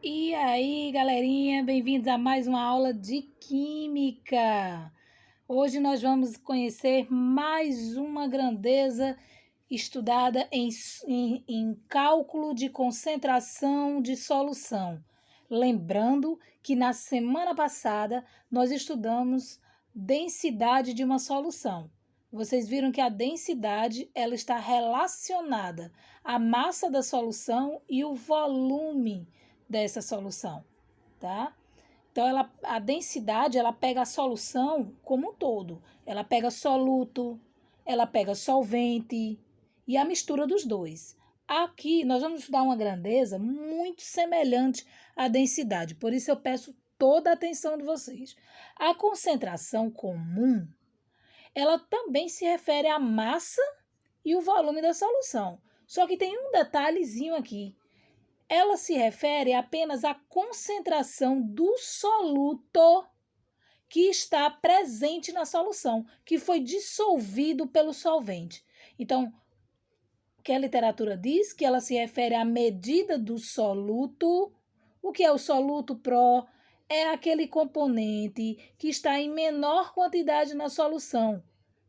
E aí, galerinha, bem-vindos a mais uma aula de Química. Hoje nós vamos conhecer mais uma grandeza estudada em cálculo de concentração de solução. Lembrando que na semana passada nós estudamos densidade de uma solução. Vocês viram que a densidade ela está relacionada à massa da solução e o volume dessa solução, tá? Então, a densidade, ela pega a solução como um todo. Ela pega soluto, ela pega solvente e a mistura dos dois. Aqui, nós vamos estudar uma grandeza muito semelhante à densidade. Por isso, eu peço toda a atenção de vocês. A concentração comum, ela também se refere à massa e o volume da solução. Só que tem um detalhezinho aqui. Ela se refere apenas à concentração do soluto que está presente na solução, que foi dissolvido pelo solvente. Então, o que a literatura diz? Que ela se refere à medida do soluto. O que é o soluto Pro? É aquele componente que está em menor quantidade na solução.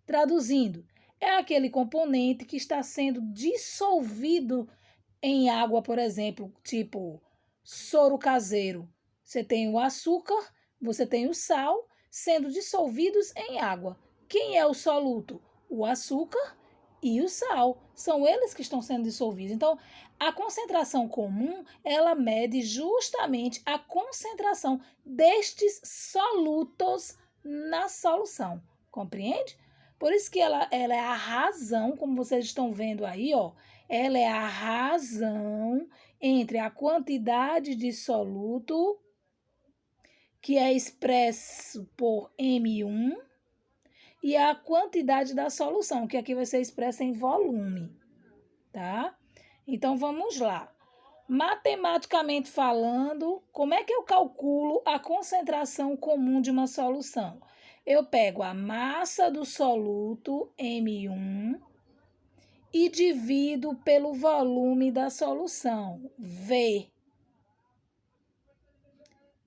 Traduzindo, é aquele componente que está sendo dissolvido em água, por exemplo, tipo soro caseiro. Você tem o açúcar, você tem o sal sendo dissolvidos em água. Quem é o soluto? O açúcar e o sal. São eles que estão sendo dissolvidos. Então, a concentração comum, ela mede justamente a concentração destes solutos na solução. Compreende? Por isso que ela é a razão, como vocês estão vendo aí, ó, ela é a razão entre a quantidade de soluto, que é expresso por M1, e a quantidade da solução, que aqui vai ser expressa em volume, tá? Então, vamos lá. Matematicamente falando, como é que eu calculo a concentração comum de uma solução? Eu pego a massa do soluto, M1, e divido pelo volume da solução, V.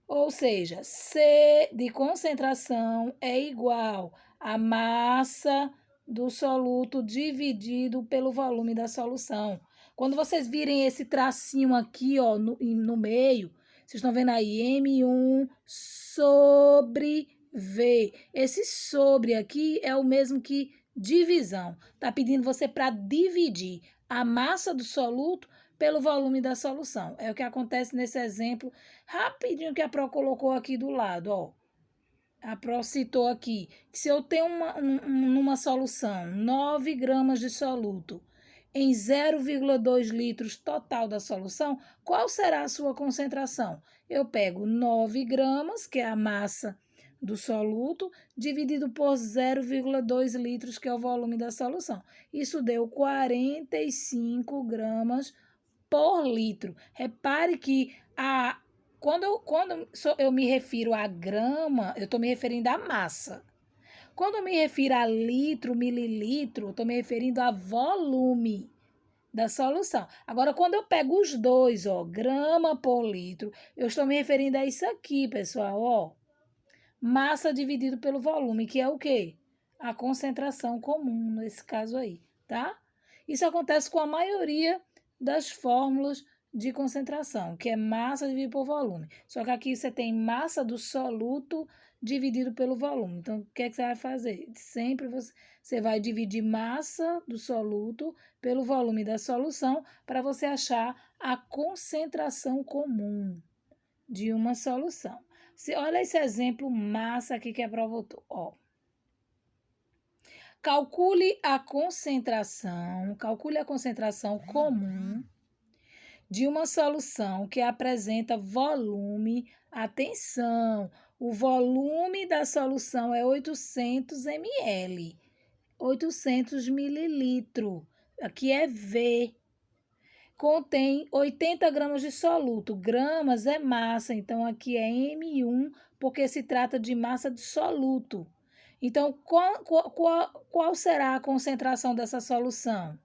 Ou seja, C de concentração é igual a massa do soluto dividido pelo volume da solução. Quando vocês virem esse tracinho aqui, ó, no meio, vocês estão vendo aí M1 sobre V. Esse sobre aqui é o mesmo que divisão. Está pedindo você para dividir a massa do soluto pelo volume da solução. É o que acontece nesse exemplo rapidinho que a Pro colocou aqui do lado, ó. A Pro citou aqui que se eu tenho numa solução 9 gramas de soluto em 0,2 litros total da solução, qual será a sua concentração? Eu pego 9 gramas, que é a massa do soluto, dividido por 0,2 litros, que é o volume da solução. Isso deu 45 gramas por litro. Repare que quando eu me refiro a grama, eu estou me referindo à massa. Quando eu me refiro a litro, mililitro, eu estou me referindo a volume da solução. Agora, quando eu pego os dois, ó, grama por litro, eu estou me referindo a isso aqui, pessoal, ó. Massa dividido pelo volume, que é o quê? A concentração comum, nesse caso aí, tá? Isso acontece com a maioria das fórmulas de concentração, que é massa dividido por volume. Só que aqui você tem massa do soluto dividido pelo volume. Então, o que é que você vai fazer? Sempre você vai dividir massa do soluto pelo volume da solução para você achar a concentração comum de uma solução. Olha esse exemplo massa aqui que a prova botou. Ó. Calcule a concentração comum de uma solução que apresenta volume. Atenção, o volume da solução é 800 ml, 800 mililitros. Aqui é V. Contém 80 gramas de soluto. Gramas é massa, então aqui é M1, porque se trata de massa de soluto. Então, qual será a concentração dessa solução?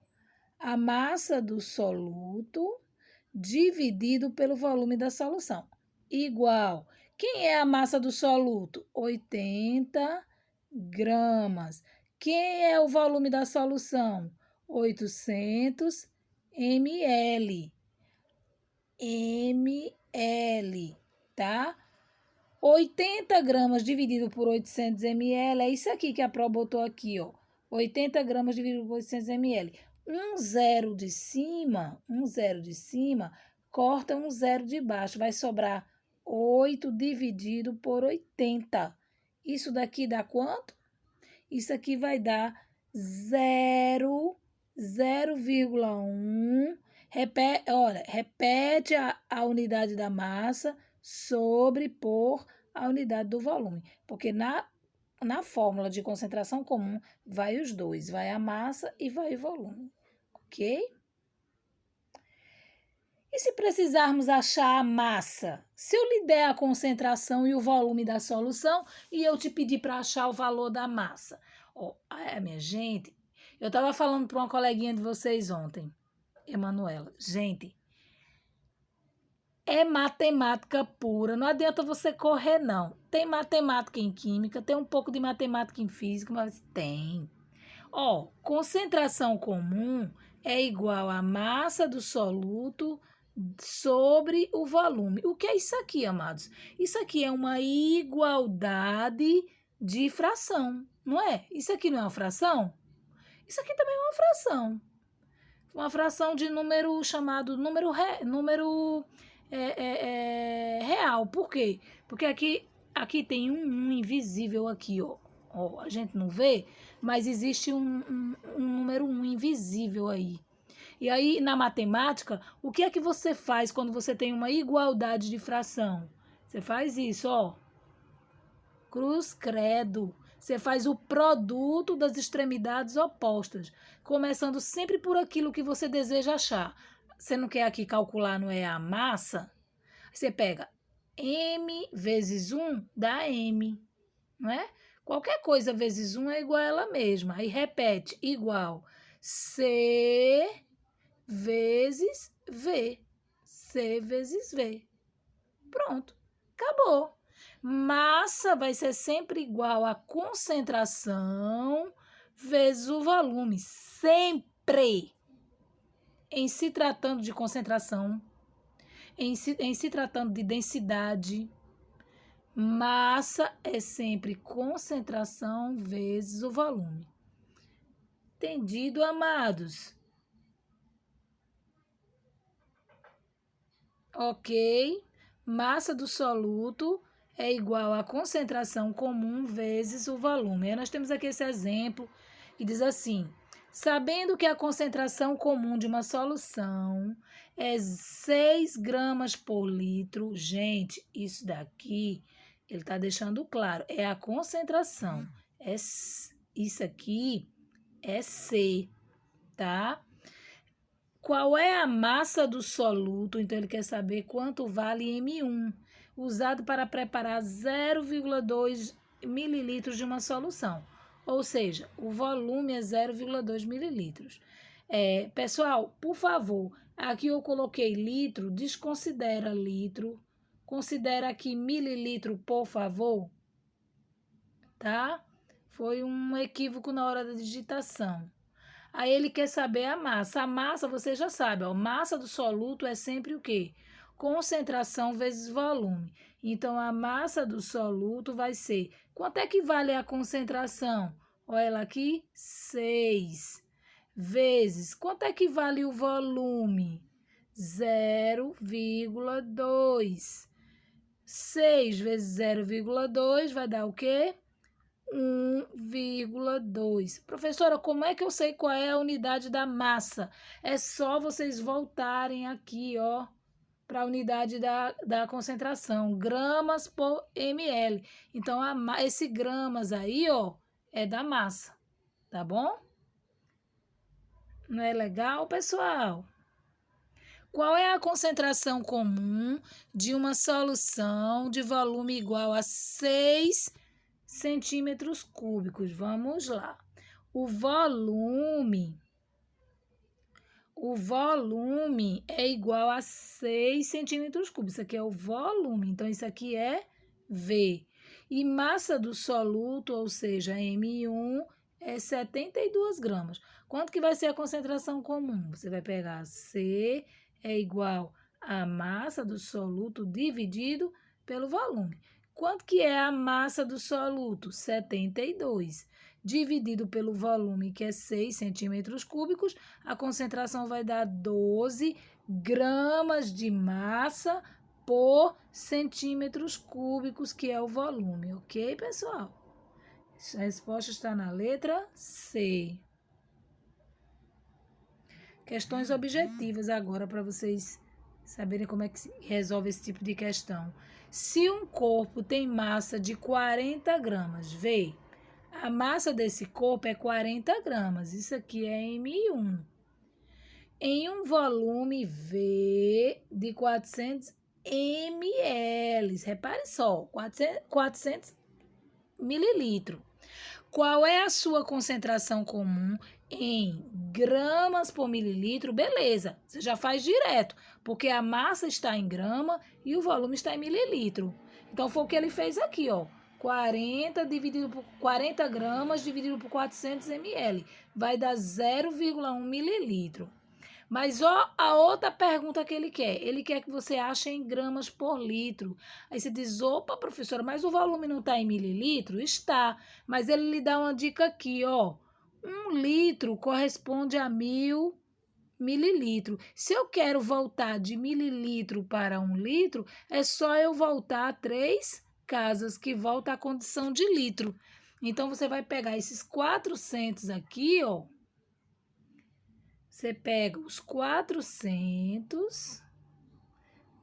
A massa do soluto dividido pelo volume da solução, igual. Quem é a massa do soluto? 80 gramas. Quem é o volume da solução? 800 ml. ml, tá? 80 gramas dividido por 800 ml, é isso aqui que a prova botou aqui, ó. 80 gramas dividido por 800 ml. Um zero de cima, corta um zero de baixo, vai sobrar 8 dividido por 80. Isso daqui dá quanto? Isso aqui vai dar 0,1. Repete a unidade da massa sobrepor a unidade do volume, porque na fórmula de concentração comum vai os dois, vai a massa e vai o volume, ok? E se precisarmos achar a massa? Se eu lhe der a concentração e o volume da solução e eu te pedir para achar o valor da massa. Oh, minha gente, eu estava falando para uma coleguinha de vocês ontem, Emanuela. Gente, é matemática pura, não adianta você correr, não. Tem matemática em química, tem um pouco de matemática em física, mas tem. Ó, concentração comum é igual à massa do soluto sobre o volume. O que é isso aqui, amados? Isso aqui é uma igualdade de fração, não é? Isso aqui não é uma fração? Isso aqui também é uma fração. Uma fração de número chamado número real. Por quê? Porque aqui tem um invisível aqui, ó. Ó, a gente não vê, mas existe um número 1 invisível aí. E aí, na matemática, o que é que você faz quando você tem uma igualdade de fração? Você faz isso, ó. Cruz credo. Você faz o produto das extremidades opostas, começando sempre por aquilo que você deseja achar. Você não quer aqui calcular, não é a massa? Você pega M vezes 1 dá M, não é? Qualquer coisa vezes 1 é igual a ela mesma. Aí repete, igual C vezes V. C vezes V. Pronto, acabou. Massa vai ser sempre igual a concentração vezes o volume. Sempre. Em se tratando de concentração, em se tratando de densidade, massa é sempre concentração vezes o volume. Entendido, amados? Ok. Massa do soluto é igual à concentração comum vezes o volume. Aí nós temos aqui esse exemplo que diz assim: sabendo que a concentração comum de uma solução é 6 gramas por litro. Gente, isso daqui, ele está deixando claro, é a concentração. Isso aqui é C, tá? Qual é a massa do soluto? Então, ele quer saber quanto vale M1, usado para preparar 0,2 mililitros de uma solução. Ou seja, o volume é 0,2 mililitros. Pessoal, por favor, aqui eu coloquei litro, desconsidera litro. Considera aqui mililitro, por favor. Tá? Foi um equívoco na hora da digitação. Aí ele quer saber a massa. A massa, você já sabe, ó, massa do soluto é sempre o quê? Concentração vezes volume. Então, a massa do soluto vai ser... Quanto é que vale a concentração? Olha ela aqui, 6. Vezes, quanto é que vale o volume? 0,2. 6 vezes 0,2 vai dar o quê? 1,2. Professora, como é que eu sei qual é a unidade da massa? É só vocês voltarem aqui, ó, para a unidade da concentração, gramas por ml. Então, esse gramas aí, ó, é da massa, tá bom? Não é legal, pessoal? Qual é a concentração comum de uma solução de volume igual a 6 centímetros cúbicos? Vamos lá. O volume o volume é igual a 6 centímetros cúbicos. Isso aqui é o volume, então isso aqui é V. E massa do soluto, ou seja, M1, é 72 gramas. Quanto que vai ser a concentração comum? Você vai pegar C é igual a massa do soluto dividido pelo volume. Quanto que é a massa do soluto? 72. Dividido pelo volume, que é 6 centímetros cúbicos, a concentração vai dar 12 gramas de massa por centímetros cúbicos, que é o volume, ok, pessoal? A resposta está na letra C. Questões objetivas agora para vocês saberem como é que se resolve esse tipo de questão. Se um corpo tem massa de 40 gramas, vê, a massa desse corpo é 40 gramas, isso aqui é M1. Em um volume V de 400 ml, repare só, 400 mililitros. Qual é a sua concentração comum em gramas por mililitro? Beleza, você já faz direto, porque a massa está em grama e o volume está em mililitro. Então, foi o que ele fez aqui, ó. 40 gramas dividido por 400 ml. Vai dar 0,1 mililitro. Mas ó, a outra pergunta que ele quer. Ele quer que você ache em gramas por litro. Aí você diz, opa, professora, mas o volume não está em mililitro? Está. Mas ele lhe dá uma dica aqui, ó. 1 litro corresponde a 1000 mililitros. Se eu quero voltar de mililitro para 1 litro, é só eu voltar 3 casas, que volta à condição de litro. Então, você vai pegar esses 400 aqui, ó. Você pega os 400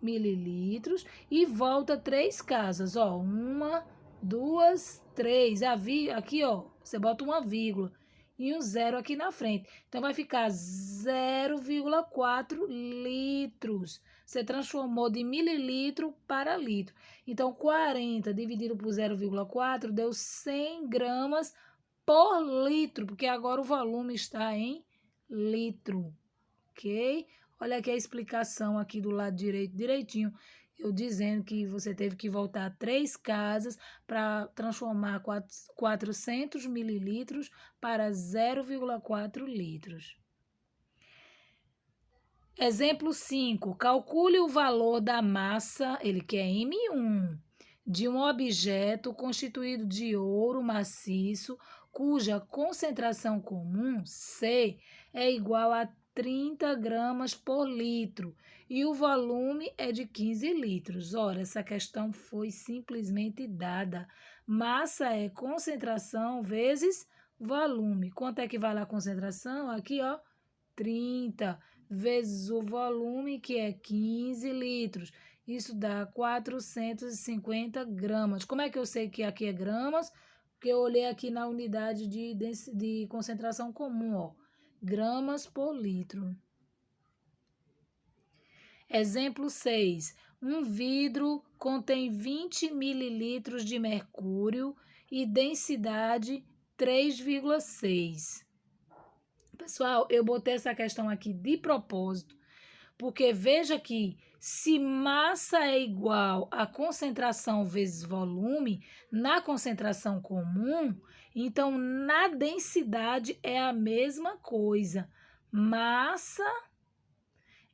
mililitros e volta 3 casas, ó. 1, 2, 3. Aqui, ó, você bota uma vírgula e um zero aqui na frente. Então, vai ficar 0,4 litros. Você transformou de mililitro para litro. Então, 40 dividido por 0,4 deu 100 gramas por litro, porque agora o volume está em litro, ok? Olha aqui a explicação aqui do lado direito, direitinho, eu dizendo que você teve que voltar 3 casas para transformar 400 mililitros para 0,4 litros. Exemplo 5. Calcule o valor da massa, ele quer M1, de um objeto constituído de ouro maciço, cuja concentração comum, C, é igual a 30 gramas por litro e o volume é de 15 litros. Ora, essa questão foi simplesmente dada. Massa é concentração vezes volume. Quanto é que vale a concentração? Aqui, ó, 30 vezes o volume, que é 15 litros. Isso dá 450 gramas. Como é que eu sei que aqui é gramas? Porque eu olhei aqui na unidade de concentração comum, ó. Gramas por litro. Exemplo 6. Um vidro contém 20 mililitros de mercúrio e densidade 3,6. Pessoal, eu botei essa questão aqui de propósito, porque veja que se massa é igual a concentração vezes volume, na concentração comum, então na densidade é a mesma coisa. Massa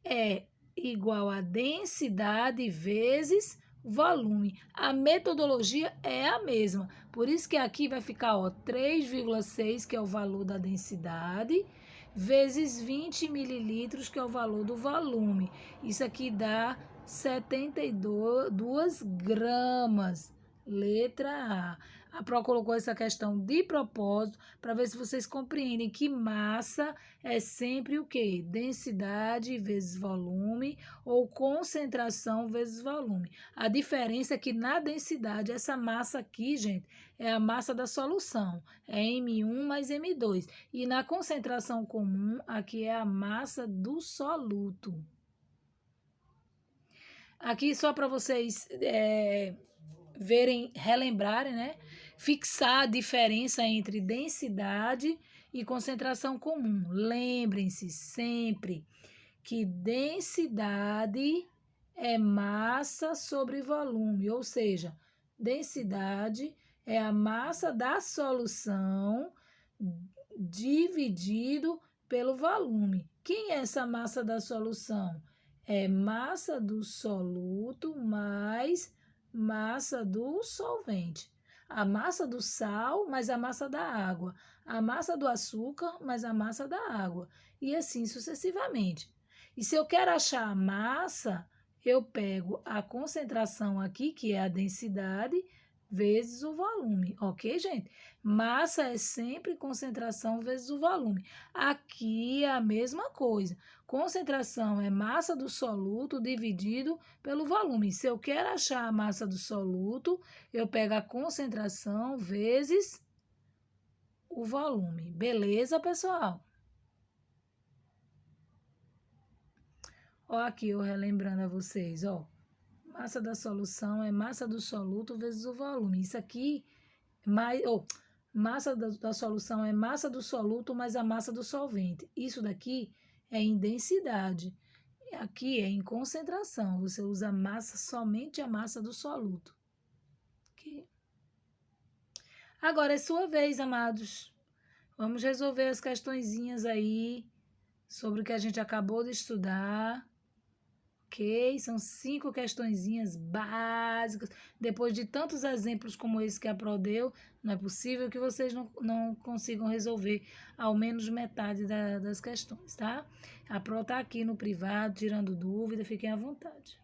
é igual a densidade vezes volume. A metodologia é a mesma. Por isso que aqui vai ficar, ó, 3,6, que é o valor da densidade, vezes 20 mililitros, que é o valor do volume. Isso aqui dá 72 gramas. Letra A. A Pro colocou essa questão de propósito para ver se vocês compreendem que massa é sempre o quê? Densidade vezes volume ou concentração vezes volume. A diferença é que na densidade, essa massa aqui, gente, é a massa da solução. É M1 mais M2. E na concentração comum, aqui é a massa do soluto. Aqui só para vocês verem, relembrarem, né? Fixar a diferença entre densidade e concentração comum. Lembrem-se sempre que densidade é massa sobre volume, ou seja, densidade é a massa da solução dividido pelo volume. Quem é essa massa da solução? É massa do soluto mais massa do solvente. A massa do sal mais a massa da água. A massa do açúcar mais a massa da água. E assim sucessivamente. E se eu quero achar a massa, eu pego a concentração aqui, que é a densidade, vezes o volume, ok, gente? Massa é sempre concentração vezes o volume. Aqui é a mesma coisa. Concentração é massa do soluto dividido pelo volume. Se eu quero achar a massa do soluto, eu pego a concentração vezes o volume. Beleza, pessoal? Ó, aqui eu relembrando a vocês, ó. Massa da solução é massa do soluto vezes o volume. Isso aqui, massa da solução é massa do soluto mais a massa do solvente. Isso daqui é em densidade. Aqui é em concentração. Você usa massa, somente a massa do soluto. Aqui. Agora é sua vez, amados. Vamos resolver as questõezinhas aí sobre o que a gente acabou de estudar. Ok? São 5 questõezinhas básicas. Depois de tantos exemplos como esse que a Pro deu, não é possível que vocês não consigam resolver ao menos metade das questões, tá? A Pro tá aqui no privado, tirando dúvida, fiquem à vontade.